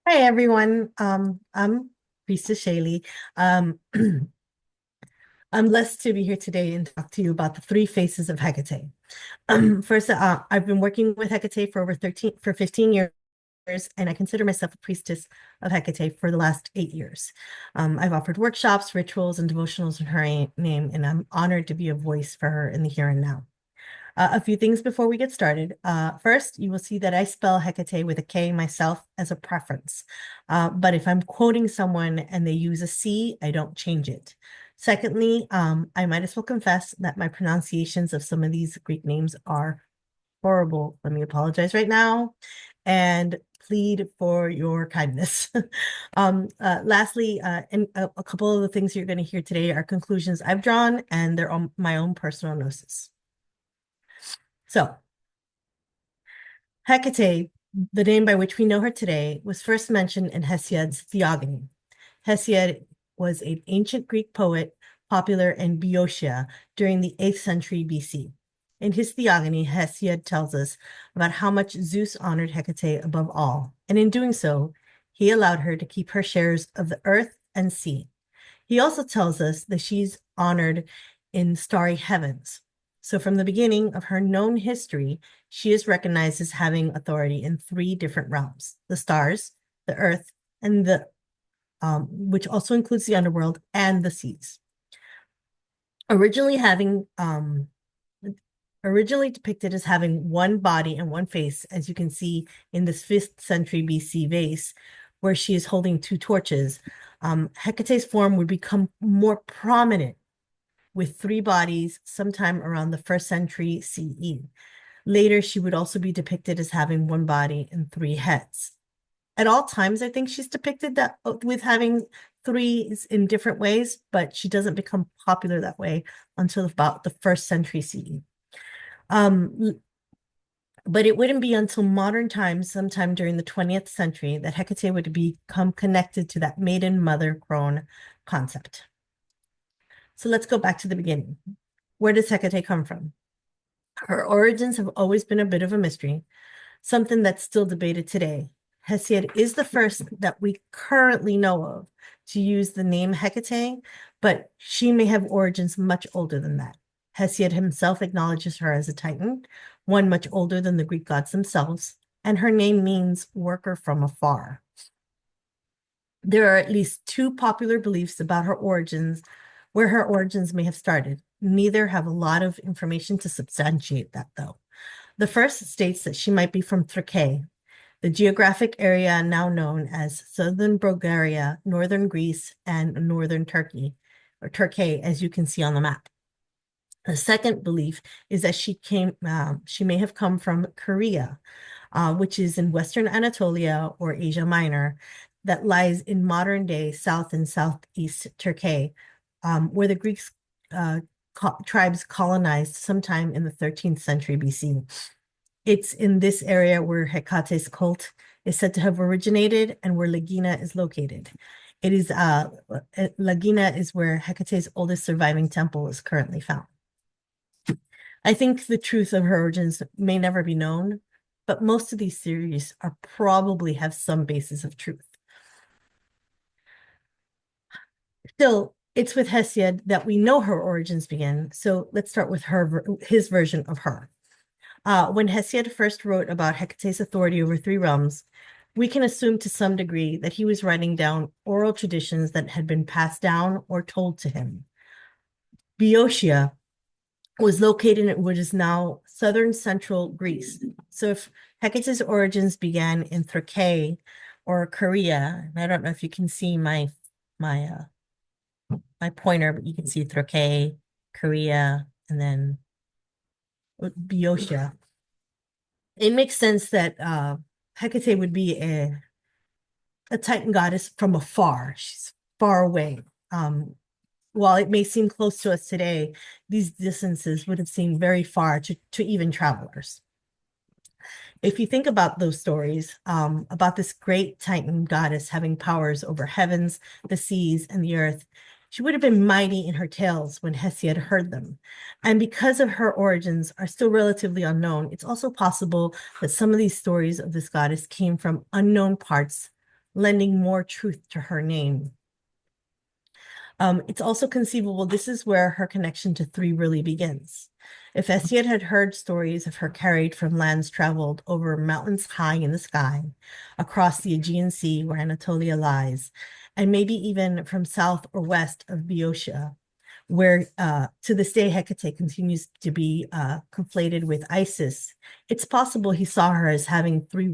Hi everyone. I'm Priestess Shaylee. Um, I'm blessed to be here today and talk to you about the three faces of Hecate. First, I've been working with Hecate for 15 years, and I consider myself a priestess of Hecate for the last 8 years. I've offered workshops, rituals, and devotionals in her name, and I'm honored to be a voice for her in the here and now. A few things before we get started. First, you will see that I spell Hecate with a K myself as a preference. But if I'm quoting someone and they use a C, I don't change it. Secondly, I might as well confess that my pronunciations of some of these Greek names are horrible. Let me apologize right now and plead for your kindness. Lastly, and a couple of the things you're going to hear today are conclusions I've drawn, and they're on my own personal gnosis. So, Hecate, the name by which we know her today, was first mentioned in Hesiod's Theogony. Hesiod was an ancient Greek poet popular in Boeotia during the 8th century BC. In his Theogony, Hesiod tells us about how much Zeus honored Hecate above all, and in doing so, he allowed her to keep her shares of the earth and sea. He also tells us that she's honored in starry heavens. So, from the beginning of her known history, she is recognized as having authority in three different realms: the stars, the earth, and which also includes the underworld and the seas. Originally having originally depicted as having one body and one face, as you can see in this 5th century BC vase, where she is holding two torches. Hecate's form would become more prominent with three bodies sometime around the 1st century CE. Later, she would also be depicted as having one body and three heads. At all times, I think she's depicted that with having three in different ways, but she doesn't become popular that way until about the 1st century CE. But it wouldn't be until modern times, sometime during the 20th century, that Hecate would become connected to that maiden mother crone concept. So let's go back to the beginning. Where does Hecate come from? Her origins have always been a bit of a mystery, something that's still debated today. Hesiod is the first that we currently know of to use the name Hecate, but she may have origins much older than that. Hesiod himself acknowledges her as a Titan, one much older than the Greek gods themselves, and her name means worker from afar. There are at least two popular beliefs about her origins, where her origins may have started. Neither have a lot of information to substantiate that, though. The first states that she might be from Thrace, the geographic area now known as southern Bulgaria, northern Greece, and northern Turkey, or Turkey, as you can see on the map. The second belief is that she may have come from Korea, which is in Western Anatolia or Asia Minor, that lies in modern day South and Southeast Turkey, where the Greeks tribes colonized sometime in the 13th century BC. It's in this area where Hecate's cult is said to have originated and where Lagina is located. Lagina is where Hecate's oldest surviving temple is currently found. I think the truth of her origins may never be known, but most of these theories are probably have some basis of truth. Still, it's with Hesiod that we know her origins begin, so let's start with his version of her. When Hesiod first wrote about Hecate's authority over three realms, we can assume to some degree that he was writing down oral traditions that had been passed down or told to him. Boeotia was located in what is now southern central Greece. So if Hecate's origins began in Thrace or Korea, and I don't know if you can see my pointer, but you can see Thrace, Korea, and then Boeotia. It makes sense that Hecate would be a Titan goddess from afar. She's far away. While it may seem close to us today, these distances would have seemed very far to even travelers. If you think about those stories, about this great Titan goddess having powers over heavens, the seas, and the earth, she would have been mighty in her tales when Hesiod heard them. And because of her origins are still relatively unknown, it's also possible that some of these stories of this goddess came from unknown parts lending more truth to her name. It's also conceivable this is where her connection to three really begins. If Hesiod had heard stories of her carried from lands traveled over mountains high in the sky, across the Aegean Sea where Anatolia lies, and maybe even from south or west of Boeotia, where to this day Hecate continues to be conflated with Isis, it's possible he saw her as having three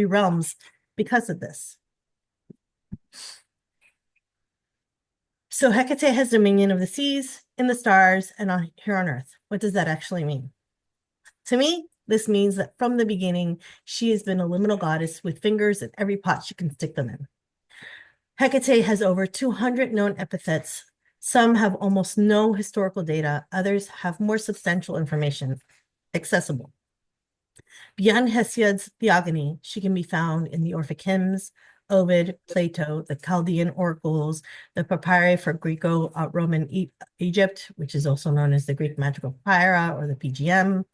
realms because of this. So Hecate has dominion of the seas, in the stars, and here on Earth. What does that actually mean? To me, this means that from the beginning, she has been a liminal goddess with fingers in every pot she can stick them in. Hecate has over 200 known epithets. Some have almost no historical data. Others have more substantial information accessible. Beyond Hesiod's theogony, she can be found in the Orphic hymns, Ovid, Plato, the Chaldean oracles, the papyri for Greco-Roman Egypt, which is also known as the Greek Magical Papyri or the PGM,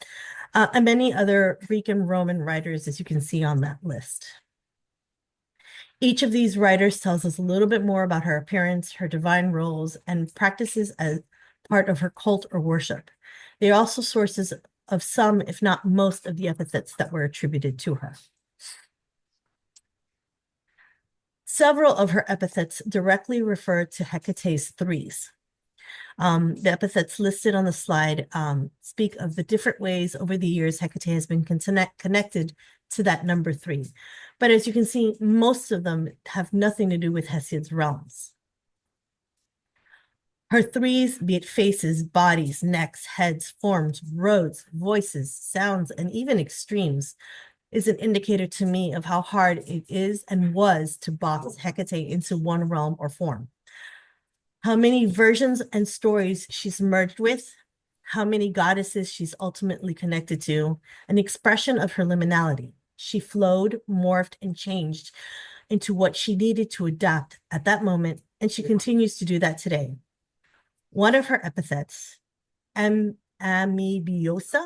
and many other Greek and Roman writers, as you can see on that list. Each of these writers tells us a little bit more about her appearance, her divine roles, and practices as part of her cult or worship. They are also sources of some, if not most, of the epithets that were attributed to her. Several of her epithets directly refer to Hecate's threes. The epithets listed on the slide speak of the different ways over the years Hecate has been connected to that number three. But as you can see, most of them have nothing to do with Hesiod's realms. Her threes, be it faces, bodies, necks, heads, forms, roads, voices, sounds, and even extremes, is an indicator to me of how hard it is and was to box Hecate into one realm or form. How many versions and stories she's merged with, how many goddesses she's ultimately connected to, an expression of her liminality. She flowed, morphed, and changed into what she needed to adapt at that moment, and she continues to do that today. One of her epithets, amebiosa,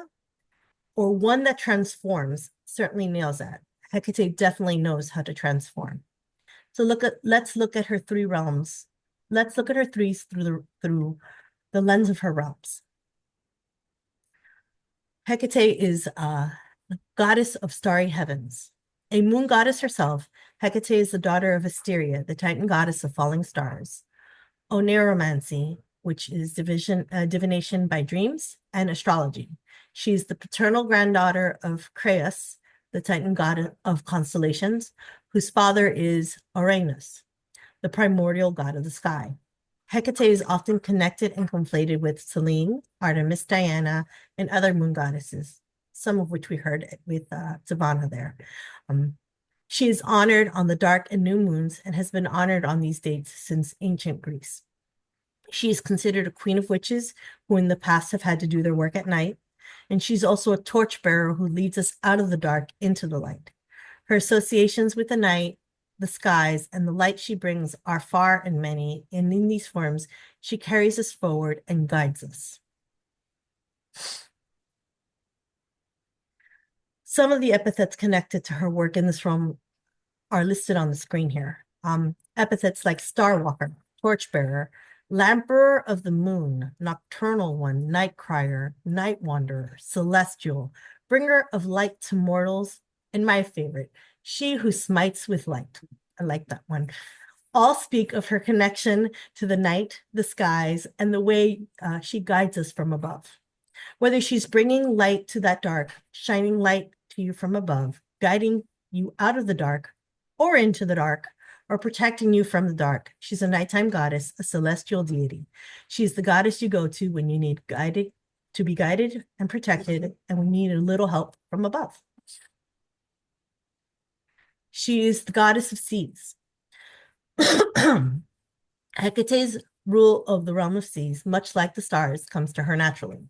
or one that transforms, certainly nails that. Hecate definitely knows how to transform. So let's look at her three realms. Let's look at her threes through the lens of her realms. Hecate is a goddess of starry heavens. A moon goddess herself, Hecate is the daughter of Asteria, the Titan goddess of falling stars. Oneiromancy, which is divination by dreams, and astrology. She's the paternal granddaughter of Creus, the Titan god of constellations, whose father is Uranus, the primordial god of the sky. Hecate is often connected and conflated with Selene, Artemis, Diana, and other moon goddesses, some of which we heard with Savannah there. She is honored on the dark and new moons and has been honored on these dates since ancient Greece. She is considered a queen of witches who in the past have had to do their work at night. And she's also a torchbearer who leads us out of the dark into the light. Her associations with the night, the skies, and the light she brings are far and many. And in these forms, she carries us forward and guides us. Some of the epithets connected to her work in this realm are listed on the screen here. Epithets like Starwalker, Torchbearer, Lamperer of the Moon, Nocturnal One, Night Crier, Night Wanderer, Celestial, Bringer of Light to Mortals, and my favorite, She Who Smites with Light. I like that one. All speak of her connection to the night, the skies, and the way she guides us from above. Whether she's bringing light to that dark, shining light to you from above, guiding you out of the dark or into the dark, or protecting you from the dark. She's a nighttime goddess, a celestial deity. She's the goddess you go to when you need to be guided and protected, and we need a little help from above. She is the goddess of seas. Hecate's rule of the realm of seas, much like the stars, comes to her naturally.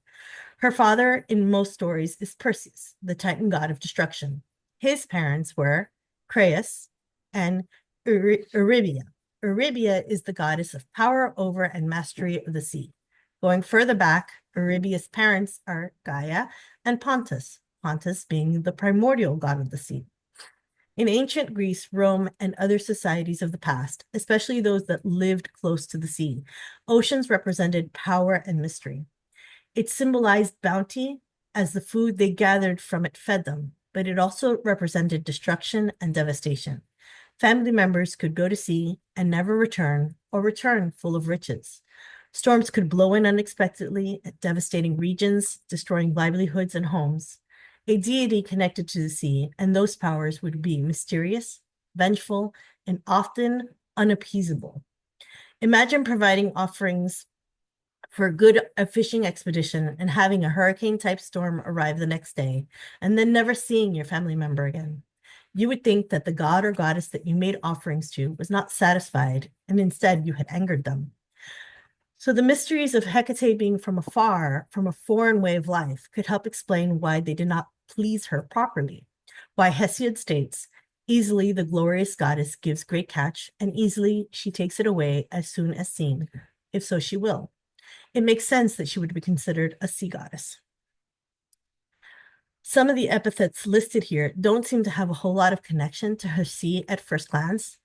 Her father, in most stories, is Perseus, the Titan god of destruction. His parents were Creus and Eurybia. Eurybia is the goddess of power over and mastery of the sea. Going further back, Eurybia's parents are Gaia and Pontus, Pontus being the primordial god of the sea. In ancient Greece, Rome, and other societies of the past, especially those that lived close to the sea, oceans represented power and mystery. It symbolized bounty, as the food they gathered from it fed them, but it also represented destruction and devastation. Family members could go to sea and never return, or return full of riches. Storms could blow in unexpectedly, devastating regions, destroying livelihoods and homes. A deity connected to the sea and those powers would be mysterious, vengeful, and often unappeasable. Imagine providing offerings for a fishing expedition and having a hurricane-type storm arrive the next day, and then never seeing your family member again. You would think that the god or goddess that you made offerings to was not satisfied, and instead you had angered them. So the mysteries of Hecate being from afar, from a foreign way of life, could help explain why they did not please her properly. Why Hesiod states, easily the glorious goddess gives great catch, and easily she takes it away as soon as seen, if so she will. It makes sense that she would be considered a sea goddess. Some of the epithets listed here don't seem to have a whole lot of connection to her sea at first glance,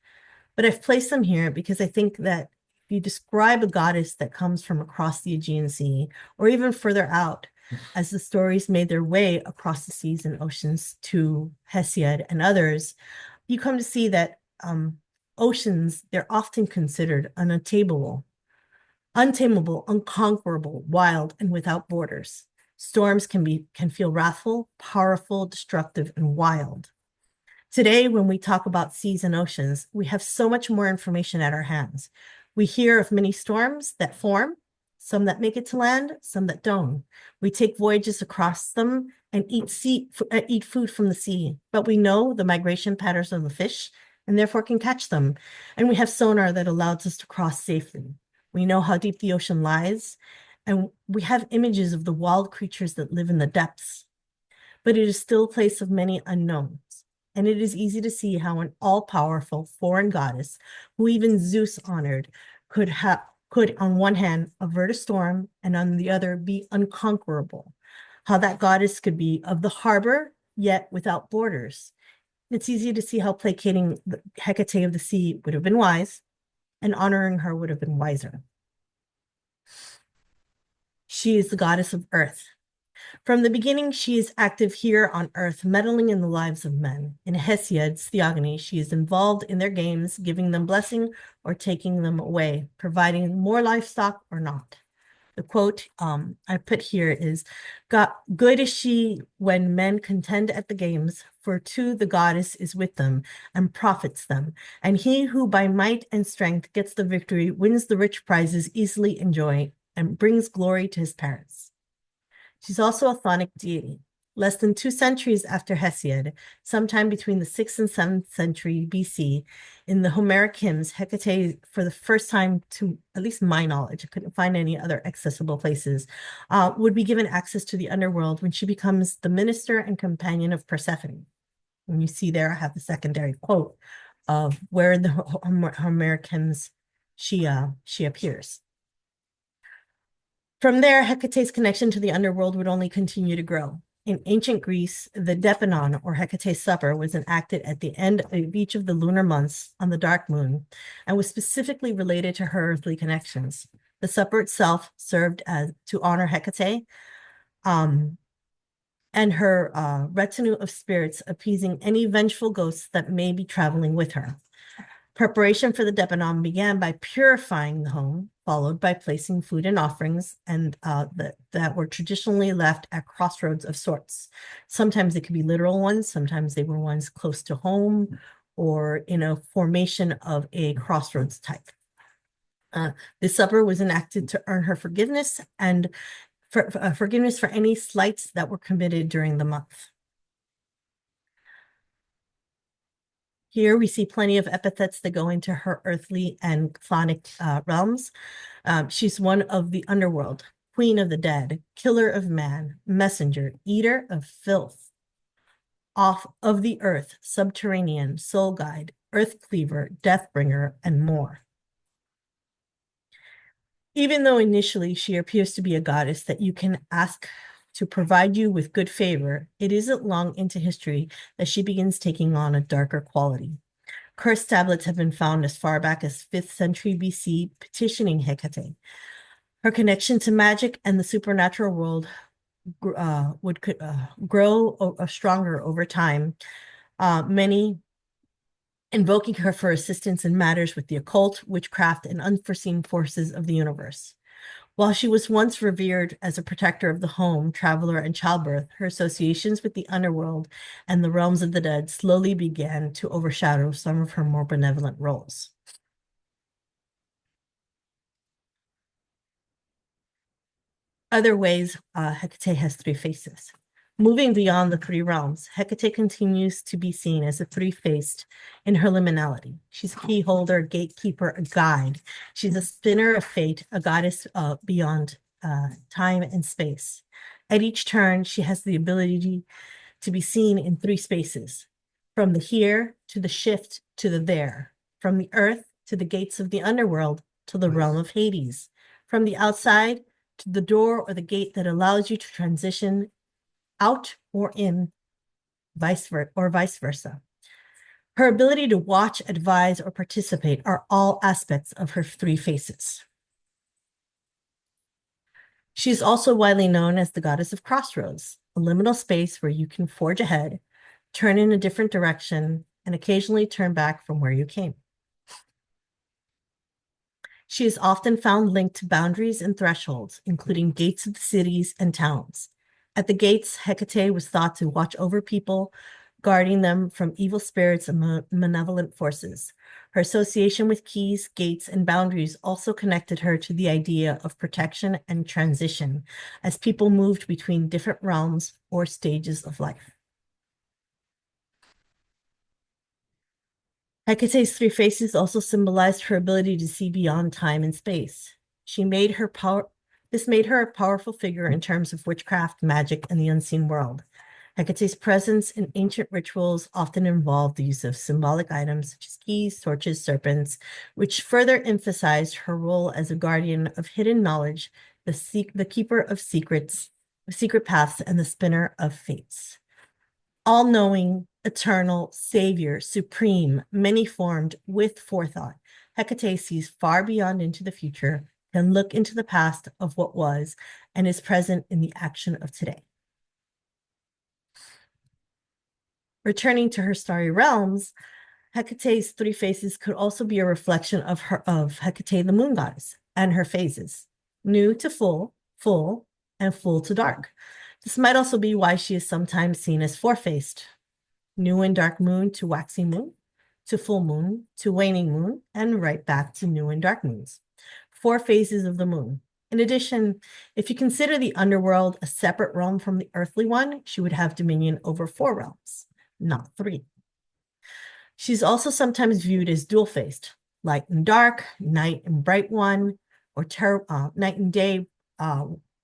but I've placed them here because I think that if you describe a goddess that comes from across the Aegean Sea, or even further out, as the stories made their way across the seas and oceans to Hesiod and others, you come to see that oceans, they're often considered untamable, unconquerable, wild, and without borders. Storms can feel wrathful, powerful, destructive, and wild. Today, when we talk about seas and oceans, we have so much more information at our hands. We hear of many storms that form, some that make it to land, some that don't. We take voyages across them and eat food from the sea, but we know the migration patterns of the fish and therefore can catch them. And we have sonar that allows us to cross safely. We know how deep the ocean lies, and we have images of the wild creatures that live in the depths. But it is still a place of many unknowns. And it is easy to see how an all-powerful foreign goddess, who even Zeus honored, could on one hand avert a storm and on the other be unconquerable. How that goddess could be of the harbor, yet without borders. It's easy to see how placating the Hecate of the sea would have been wise, and honoring her would have been wiser. She is the goddess of earth. From the beginning, she is active here on earth, meddling in the lives of men. In Hesiod's theogony, she is involved in their games, giving them blessing or taking them away, providing more livestock or not. The quote I put here is, good is she when men contend at the games, for too the goddess is with them and profits them. And he who by might and strength gets the victory wins the rich prizes easily enjoy and brings glory to his parents. She's also a chthonic deity. Less than 2 centuries after Hesiod, sometime between the 6th and 7th century BC, in the Homeric hymns, Hecate, for the first time, to at least my knowledge, I couldn't find any other accessible places, would be given access to the underworld when she becomes the minister and companion of Persephone. When you see there, I have the secondary quote of where in the Homeric hymns she appears. From there, Hecate's connection to the underworld would only continue to grow. In ancient Greece, the Depanon, or Hecate's supper, was enacted at the end of each of the lunar months on the dark moon and was specifically related to her earthly connections. The supper itself served to honor Hecate and her retinue of spirits, appeasing any vengeful ghosts that may be traveling with her. Preparation for the Depanon began by purifying the home, followed by placing food and offerings and that were traditionally left at crossroads of sorts. Sometimes they could be literal ones, sometimes they were ones close to home or in a formation of a crossroads type. This supper was enacted to earn her forgiveness and forgiveness for any slights that were committed during the month. Here we see plenty of epithets that go into her earthly and chthonic realms. She's one of the underworld, queen of the dead, killer of man, messenger, eater of filth, off of the earth, subterranean, soul guide, earth cleaver, death bringer, and more. Even though initially she appears to be a goddess that you can ask to provide you with good favor, it isn't long into history that she begins taking on a darker quality. Cursed tablets have been found as far back as 5th century BC, petitioning Hekate. Her connection to magic and the supernatural world would grow stronger over time. Many invoking her for assistance in matters with the occult, witchcraft, and unforeseen forces of the universe. While she was once revered as a protector of the home, traveler, and childbirth, her associations with the underworld and the realms of the dead slowly began to overshadow some of her more benevolent roles. Other ways, Hecate has 3 faces. Moving beyond the 3 realms, Hecate continues to be seen as a 3-faced in her liminality. She's a key holder, gatekeeper, a guide. She's a spinner of fate, a goddess beyond time and space. At each turn, she has the ability to be seen in 3 spaces, from the here to the shift to the there, from the earth to the gates of the underworld to the realm of Hades, from the outside to the door or the gate that allows you to transition out or in, vice versa. Her ability to watch, advise, or participate are all aspects of her 3 faces. She's also widely known as the goddess of crossroads, a liminal space where you can forge ahead, turn in a different direction, and occasionally turn back from where you came. She is often found linked to boundaries and thresholds, including gates of the cities and towns. At the gates, Hecate was thought to watch over people, guarding them from evil spirits and malevolent forces. Her association with keys, gates, and boundaries also connected her to the idea of protection and transition as people moved between different realms or stages of life. Hecate's 3 faces also symbolized her ability to see beyond time and space. This made her a powerful figure in terms of witchcraft, magic, and the unseen world. Hecate's presence in ancient rituals often involved the use of symbolic items such as keys, torches, serpents, which further emphasized her role as a guardian of hidden knowledge, the keeper of secrets, secret paths, and the spinner of fates. All-knowing, eternal, savior, supreme, many-formed, with forethought, Hecate sees far beyond into the future, can look into the past of what was, and is present in the action of today. Returning to her starry realms, Hecate's 3 faces could also be a reflection of Hecate, the moon goddess, and her phases, new to full, full, and full to dark. This might also be why she is sometimes seen as 4-faced, new and dark moon to waxing moon, to full moon, to waning moon, and right back to new and dark moons. 4 phases of the moon. In addition, if you consider the underworld a separate realm from the earthly one, she would have dominion over 4 realms, not 3. She's also sometimes viewed as dual-faced, light and dark, night and bright one, or night and day,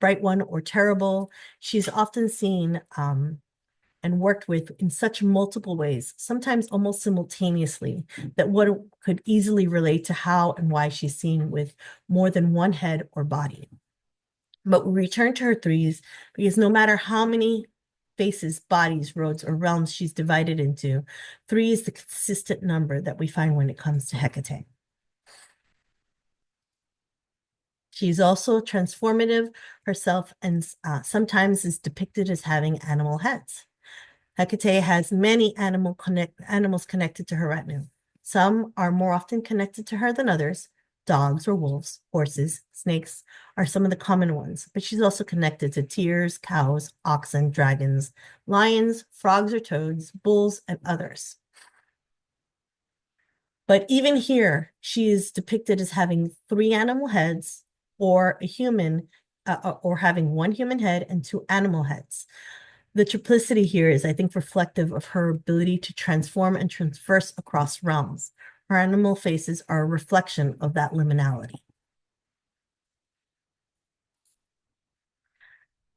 bright one or terrible. She's often seen and worked with in such multiple ways, sometimes almost simultaneously, that one could easily relate to how and why she's seen with more than one head or body. But we return to her 3s because no matter how many faces, bodies, roads, or realms she's divided into, 3 is the consistent number that we find when it comes to Hecate. She's also transformative herself and sometimes is depicted as having animal heads. Hecate has many animals connected to her retinue. Some are more often connected to her than others. Dogs or wolves, horses, snakes are some of the common ones, but she's also connected to deers, cows, oxen, dragons, lions, frogs or toads, bulls, and others. But even here, she is depicted as having 3 animal heads or a human, or having 1 human head and 2 animal heads. The triplicity here is, I think, reflective of her ability to transform and traverse across realms. Her animal faces are a reflection of that liminality.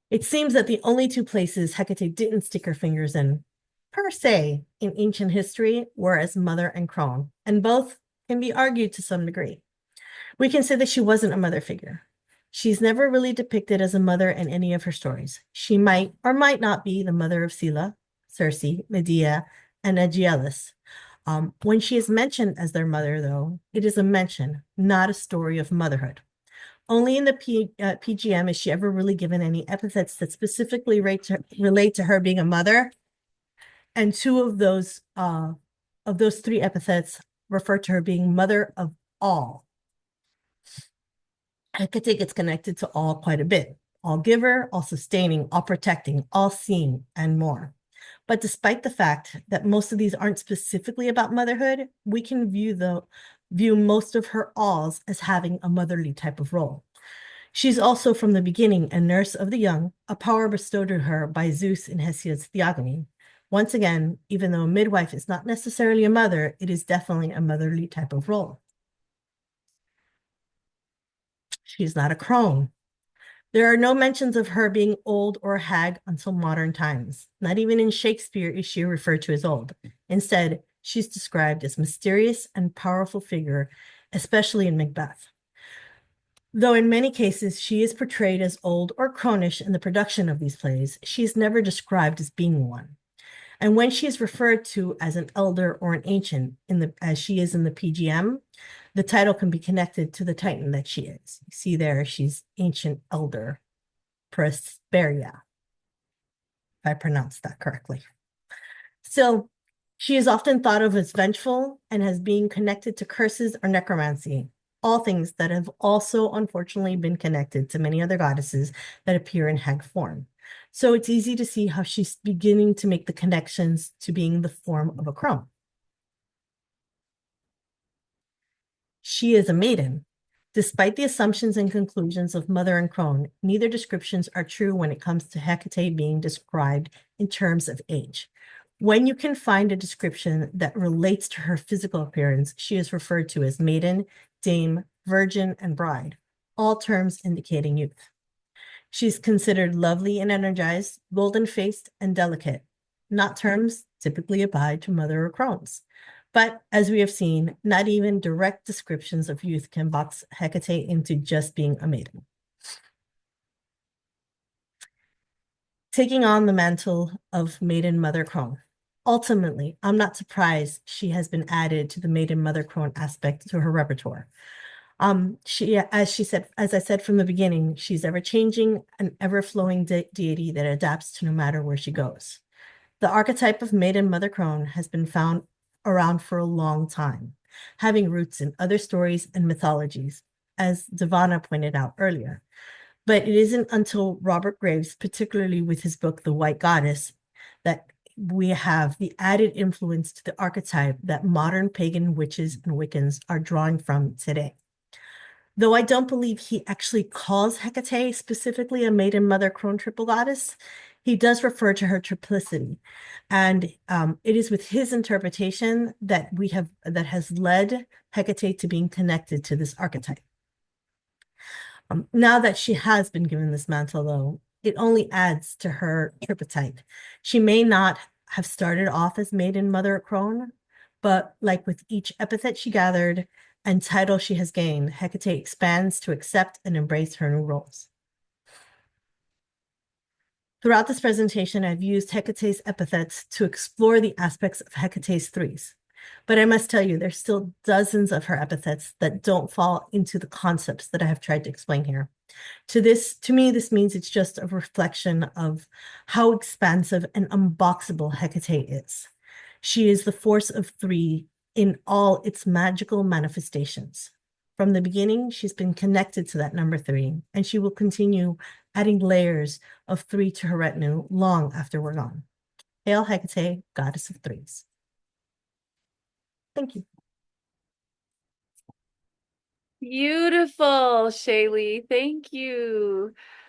It seems that the only 2 places Hecate didn't stick her fingers in, per se, in ancient history were as mother and crone, and both can be argued to some degree. We can say that she wasn't a mother figure. She's never really depicted as a mother in any of her stories. She might or might not be the mother of Sela, Circe, Medea, and Aegialus. When she is mentioned as their mother, though, it is a mention, not a story of motherhood. Only in the PGM is she ever really given any epithets that specifically relate to her being a mother, and two of those three epithets refer to her being mother of all. Hekate gets connected to all quite a bit. All giver, all sustaining, all protecting, all seeing, and more. But despite the fact that most of these aren't specifically about motherhood, we can view most of her alls as having a motherly type of role. She's also from the beginning a nurse of the young, a power bestowed to her by Zeus in Hesiod's Theogony. Once again, even though a midwife is not necessarily a mother, it is definitely a motherly type of role. She's not a crone. There are no mentions of her being old or hag until modern times. Not even in Shakespeare is she referred to as old. Instead, she's described as mysterious and powerful figure, especially in Macbeth. Though in many cases she is portrayed as old or cronish in the production of these plays, she is never described as being one. And when she is referred to as an elder or an ancient, as she is in the PGM, the title can be connected to the Titan that she is. You see there, she's ancient elder, Prosperia, if I pronounced that correctly. Still, she is often thought of as vengeful and as being connected to curses or necromancy, all things that have also unfortunately been connected to many other goddesses that appear in hag form. So it's easy to see how she's beginning to make the connections to being the form of a crone. She is a maiden. Despite the assumptions and conclusions of mother and crone, neither descriptions are true when it comes to Hecate being described in terms of age. When you can find a description that relates to her physical appearance, she is referred to as maiden, dame, virgin, and bride, all terms indicating youth. She's considered lovely and energized, golden-faced, and delicate, not terms typically applied to mother or crones. But as we have seen, not even direct descriptions of youth can box Hecate into just being a maiden. Taking on the mantle of maiden mother crone. Ultimately, I'm not surprised she has been added to the maiden mother crone aspect to her repertoire. As I said from the beginning, she's ever changing, an ever flowing deity that adapts to no matter where she goes. The archetype of maiden mother crone has been found around for a long time, having roots in other stories and mythologies, as Devana pointed out earlier. But it isn't until Robert Graves, particularly with his book, The White Goddess, that we have the added influence to the archetype that modern pagan witches and Wiccans are drawing from today. Though I don't believe he actually calls Hecate specifically a maiden mother crone triple goddess, he does refer to her triplicity. And it is with his interpretation that has led Hecate to being connected to this archetype. Now that she has been given this mantle, though, it only adds to her tripartite. She may not have started off as maiden mother crone, but like with each epithet she gathered and title she has gained, Hecate expands to accept and embrace her new roles. Throughout this presentation, I've used Hecate's epithets to explore the aspects of Hecate's threes. But I must tell you, there's still dozens of her epithets that don't fall into the concepts that I have tried to explain here. To me, this means it's just a reflection of how expansive and unboxable Hecate is. She is the force of three in all its magical manifestations. From the beginning, she's been connected to that number three, and she will continue adding layers of three to her retinue long after we're gone. Hail Hecate, goddess of threes. Thank you. Beautiful, Shaylee. Thank you.